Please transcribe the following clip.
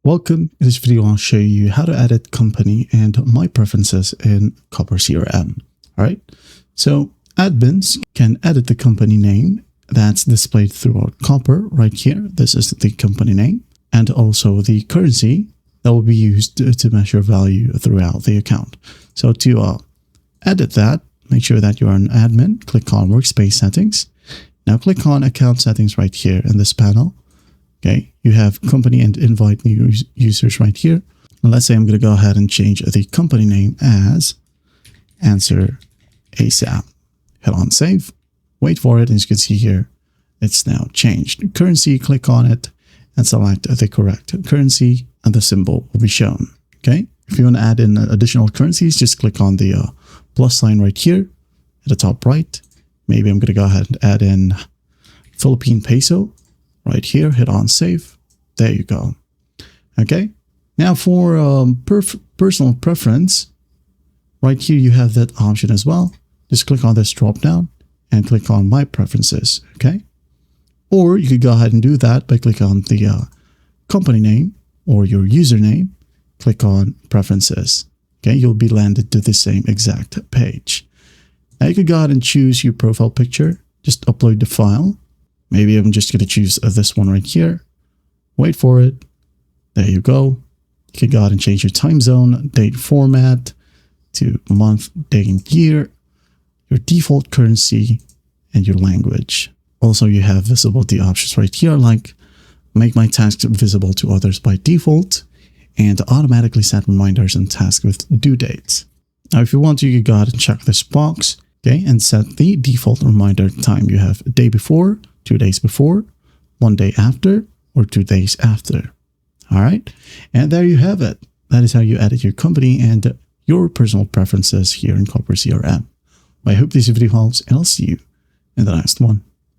Welcome. In this video, I'll show you how to edit company and my preferences in Copper CRM. All right. So admins can edit the company name that's displayed throughout Copper right here. This is the company name and also the currency that will be used to measure value throughout the account. So to edit that, make sure that you are an admin. Click on Workspace Settings. Now click on Account Settings right here in this panel. Okay, you have company and invite new users right here. And let's say I'm going to go ahead and change the company name as Answer ASAP. Hit on Save. Wait for it. And as you can see here, it's now changed. Currency, click on it and select the correct currency and the symbol will be shown. Okay, if you want to add in additional currencies, just click on the plus sign right here at the top right. Maybe I'm going to go ahead and add in Philippine peso. Right here, hit on save. There you go. Okay. Now for personal preference, right here you have that option as well. Just click on this drop down and click on my preferences. Okay. Or you could go ahead and do that by clicking on the company name or your username. Click on preferences. Okay. You'll be landed to the same exact page. Now you could go ahead and choose your profile picture. Just upload the file. Maybe I'm just going to choose this one right here. Wait for it. There you go. You can go ahead and change your time zone, date format to month, day, and year, your default currency, and your language. Also, you have visibility options right here, like make my tasks visible to others by default and automatically set reminders and tasks with due dates. Now, if you want to, you can go ahead and check this box, okay, and set the default reminder time. You have a day before, 2 days before, 1 day after, or 2 days after. All right. And there you have it. That is how you edit your company and your personal preferences here in Copper CRM. I hope this video helps and I'll see you in the next one.